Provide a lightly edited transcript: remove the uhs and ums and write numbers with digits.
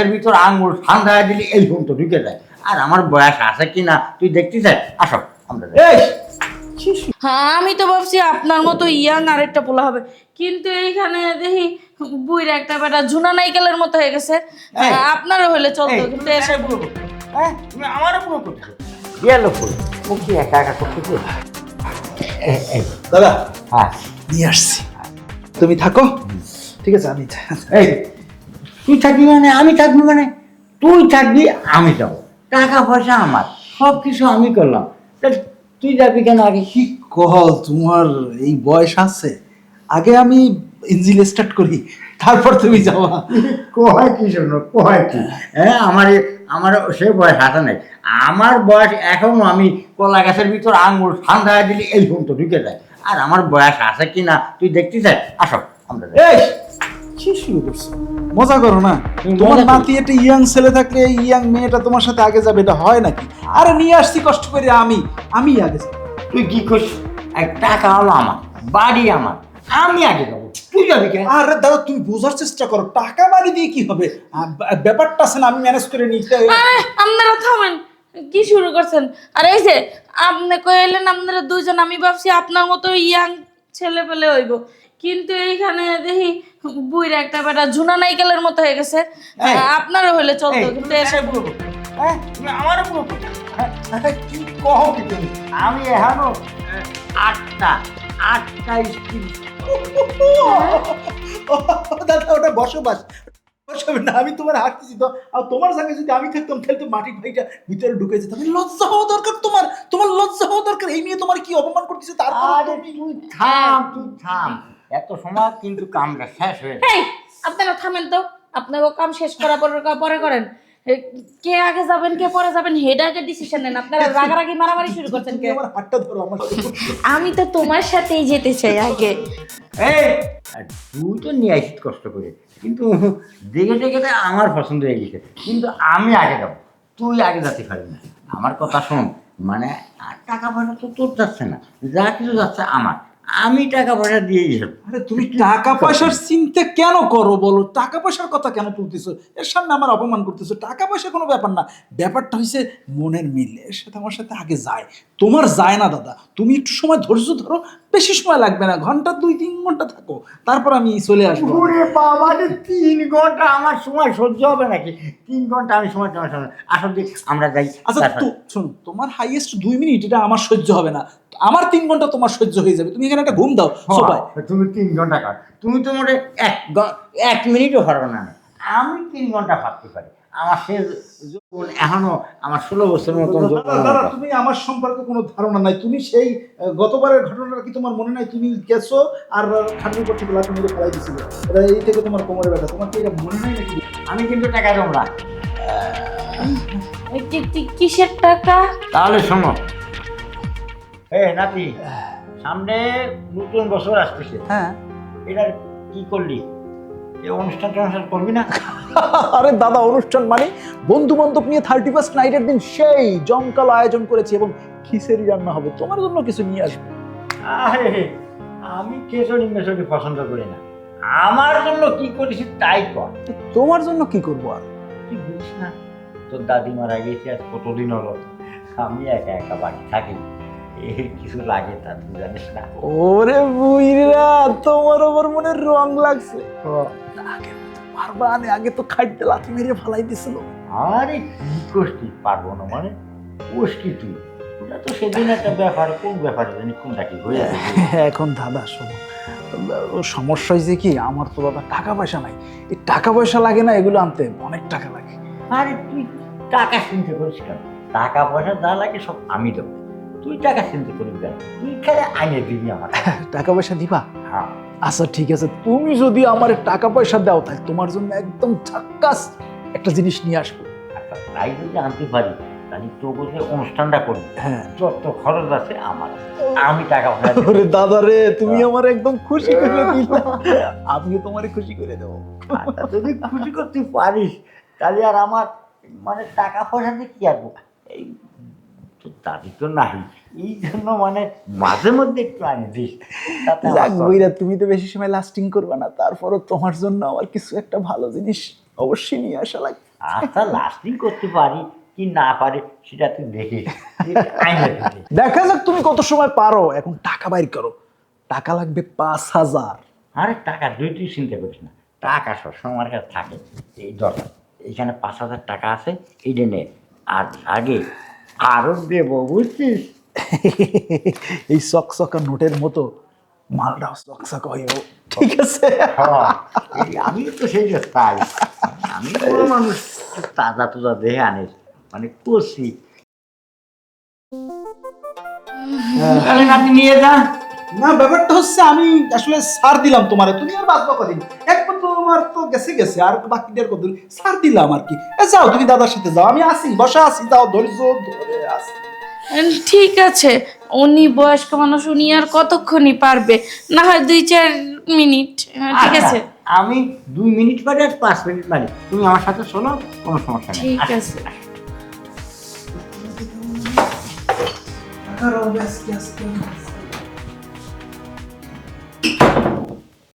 এর ভিতর আঙুল ঠান্ডা দিলে এই ঘুম তো ঢুকে যায়। আর আমার বয়স আছে কিনা তুই দেখতে চাই? আসো আমরা যাই। এই হ্যাঁ, আমি তো ভাবছি আপনার মতো ইয়াং আরেকটা পোলা হবে, কিন্তু এইখানে দেখি বুইরা একটা বেটা ঝুনা নাইকেলের মতো হয়ে গেছে। এই, আপনারও হলে চলতো, এই, কিন্তু তুমি এসে একা পুরো করছো। হ্যাঁ, তুমি আমারও পুরো করছো। গেল ফুল ও কি একা একা করতেছে? এই, দাদা হ্যাঁ, নিয়ে আসছি, তুমি থাকো, ঠিক আছে? আমি এই তুই থাকবি মানে আমি থাকবি মানে তুই থাকবি আমি যাবো, টাকা পয়সা আমার, সব কিছু আমি করলাম, তা তুই যাবি কেন আগে? কি কল, তোমার এই বয়স আছে? আগে আমি ইঞ্জিন স্টার্ট করি, তারপর তুমি যাওয়া। কয় কি শোনো, কয় কি? হ্যাঁ, আমার সে বয়স হাতে নাই। আমার বয়স এখনো আমি কলা গাছের ভিতর আঙুল ঠান্ডা দিলে এই ঘুম তো ঢুকে যায়। আর আমার বয়স আছে কিনা তুই দেখতে চাই? আসো আমরা যাই। এই কি শুরু করছো? মজা করো না? তুমি তোমার মজা করো। নাতি একটা ইয়াং ছেলে থাকলে এই ইয়াং মেয়েটা তোমার সাথে আগে যাবে, এটা হয় নাকি? আরে নিয়ে আসছি কষ্ট করে, আমি আগে যাবো। তুই কি করছিস? এক টাকা হলো আমার, বাড়ি আমার, আমি আগে যাবো, তুই যাবি কেন? আরে দাদা তুমি বোঝার চেষ্টা করো, টাকা বাড়ি দিয়ে কি হবে? ব্যাপারটা আছে না, আমি ম্যানেজ করে নিতে। আরে আপনারা থামেন, কি শুরু করছেন? আর এই যে আপনি কইলেন আপনারা দুইজন, আমি ভাবছি আপনার মতো ইয়াং ছেলে পেলে হইব, কিন্তু এইখানে দেখি বুইরা একটা বেটা ঝুনা নাইকেলের মতো হয়ে গেছে। এই, আপনারও হলে চলতো, এই, কিন্তু তুমি এসে একা পুরো করছো। হ্যাঁ, তুমি আমারও পুরো করছো। হ্যাঁ, কি কও কি তুমি? আমি এখনো আটটা স্ত্রী। দাদা ওটা বসবাস, বসবে না, আমি তোমার হাঁটতেছি তো, আর তোমার সঙ্গে যদি আমি থাকতাম তাহলে তো মাটির ভাইটা ভিতরে ঢুকে যেতাম। লজ্জা হওয়া দরকার তোমার, তোমার লজ্জা হওয়া দরকার। এই নিয়ে তোমার কি অপমান করতেছে তারপর আরে তুই থাম, তুই থাম, এত সময় কিন্তু কামটা শেষ হয়ে যায়। এই, আপনারা থামেন তো, আপনারও কাম শেষ করার পরে করেন। এ, কে আগে যাবেন কে পরে যাবেন হেডা আগে ডিসিশন নেন। আপনারা রাগারাগি মারামারি শুরু করছেন তুমি কে? আমার হাতটা ধরো, আমার আমি তো তোমার সাথেই যেতে চাই আগে। এই, আর তুই তো নিয়ে আসিস কষ্ট করে, কিন্তু দেখে দেখে তো আমার পছন্দ হয়ে গেছে, কিন্তু আমি আগে যাবো, তুই আগে যেতে পারবি না। আমার কথা শোন, মানে আর টাকা পয়সা তো তোর যাচ্ছে না, যা কিছু যাচ্ছে আমার, আমি টাকা পয়সা দিয়ে যাবো। আরে তুমি টাকা পয়সার চিন্তা কেন করো বলো? টাকা পয়সার কথা কেন তুলতেছো? এর সামনে আমার অপমান করতেছো? টাকা পয়সা কোনো ব্যাপার না, ব্যাপারটা হয়েছে মনের মিল। এর সাথে আমার সাথে আগে যায়, তোমার যায় না দাদা। তুমি একটু সময় ধৈর্য ধরো, বেশি সময় লাগবে না, ঘন্টা 2-3 ঘন্টা থাকো, তারপর আমি চলে আসবো। ওরে বাবা রে, 3 ঘন্টা আমার সময় সহ্য হবে নাকি? 3 ঘন্টা আমি সময় তোমার সামনে আসল দিক, আমরা যাই। আচ্ছা শোনো, তোমার হাইয়েস্ট 2 মিনিট, এটা আমার সহ্য হবে না। আমার 3 ঘন্টা তোমার সহ্য হয়ে যাবে। তুমি এখানে একটা ঘুম দাও সবাই। তুমি 3 ঘন্টা কাট, তুমি তো মোটে 1 মিনিটও পারবে না। আমি 3 ঘন্টা ভাবতে পারি। আমার সে যৌবন এখনো আমার 16 বছরের মতন যৌবন। দাদা তুমি আমার সম্পর্কে কোনো ধারণা নাই। তুমি সেই গতবারের ঘটনাটা কি তোমার মনে নাই? তুমি গেছো আর খাটের উপর থেকে লাথি মেরে ফেলাই দিছিল, এটা এই থেকে তোমার কোমরে ব্যথা। তোমার কি এটা মনে নাই নাকি? আমি কিন্তু টাকা দেবো না। কিসের টাকা? তাহলে শোনো, নাতি, সামনে নতুন বছর আসতেছে, হ্যাঁ। এটা কি করলি? এই অনুষ্ঠান করবি না? আরে দাদা, অনুষ্ঠান মানে বন্ধু বান্ধব নিয়ে 31st নাইটের দিন সেই জমকাল আয়োজন করেছি, এবং খিচুড়ি রান্না হবে, তোমার জন্য কিছু নিয়ে আসবো। আরে আমি খেচড়ি মেচড়ি পছন্দ করি না, আমার জন্য কি করিস তাই কর। তোমার জন্য কি করবো আর? তুই বুঝিস না, তোর দাদি মারা গেছে আজ কতদিন হলো, আমি একা একা বাড়ি থাকি, এই কিছু লাগে তা তুই জানিস না। ওরে বুইরা, তোমার ওপর মনে রং লাগছে। আগে তো পারবা না, আগে তো খাইতে লাথি মেরে ফালাই দিছিল। আরে কি করছি, পারবো না মানে কোষ কি তুই? ওটা তো সেদিন একটা ব্যাপার, কোন ব্যাপারে জানি কোনটা কি হয়ে যাবে। এখন দাদা শোনো, সমস্যা হয়েছে কি, আমার তো দাদা টাকা পয়সা নাই। এই টাকা পয়সা লাগে না এগুলো আনতে, অনেক টাকা লাগে। আরে তুই টাকা চিন্তা করিস কেন? টাকা পয়সা যা লাগে সব আমি দেবো, তুই টাকা চিন্তা করিস কেন? তুই খেলে আইনে দিবি আমার। টাকা পয়সা দিবা? হ্যাঁ, আচ্ছা ঠিক আছে, তুমি যদি আমার টাকা পয়সা দাও তাহলে তোমার জন্য একদম ঝাক্কাস একটা জিনিস নিয়ে আসবো। আচ্ছা তাই যদি আনতে পারি তাহলে তো বলছে অনুষ্ঠানটা করবি, হ্যাঁ। যত খরচ আছে আমার, আমি টাকা পয়সা দেবো। ওরে দাদা রে, তুমি আমার একদম খুশি করে দিলা, আমিও তোমারে খুশি করে দেবো। আচ্ছা, যদি খুশি করতে পারিস তাহলে আর আমার মানে টাকা পয়সা দিয়ে কি আসবো? এই তোর দাদি তো নাই, এই জন্য মানে মাঝে মধ্যে একটু আনি দিস, তাতে আমার যাক তো- বইরা, তুমি তো বেশি সময় লাস্টিং করবে না, তারপরও তোমার জন্য আমার কিছু একটা ভালো জিনিস অবশ্যই নিয়ে আসা লাগবে। আচ্ছা লাস্টিং করতে পারি কি না পারি সেটা তুই দেখিস দেখা যাক তুমি কত সময় পারো। এখন টাকা বাইর করো, টাকা লাগবে 5,000। আরে টাকা তুই চিন্তা করিস না, টাকা সবসময় আমার কাছে থাকে। এই দরকার এখানে 5,000 টাকা আছে, এইটা নে। আর আগে আরো দেবো বুঝছিস। এই চকচকা নোটের মতো মালটাও চকচকা হইব, ঠিক আছে? আমি তো সেই তাই, আমি বড় মানুষ, তাজা তোজা দেখে আনিস মানে করছি। তাহলে আপনি নিয়ে যা। না ব্যাপারটা হচ্ছে আমি আসলে ছাড় দিলাম তোমারে, তুমি আর বাঁচবা কদিন? একবার তোমার তো গেছে গেছে, আর বাকিটার কদিন ছাড় দিলাম আর কি। যাও তুমি দাদার সাথে যাও, আমি আসি, বসা আছি, যাও ধৈর্য ধরে আসি। ঠিক আছে, উনি বয়স্ক মানুষ, উনি আর কতক্ষণই পারবে, না হয় 2-4 মিনিট। হ্যাঁ, ঠিক আচ্ছা, আছে। আমি 2 মিনিট পারি আর 5 মিনিট পারি, তুমি আমার সাথে চলো, কোনো সমস্যা নেই। ঠিক আচ্ছা, আছে। টাকার অভ্যাস কি আজকে?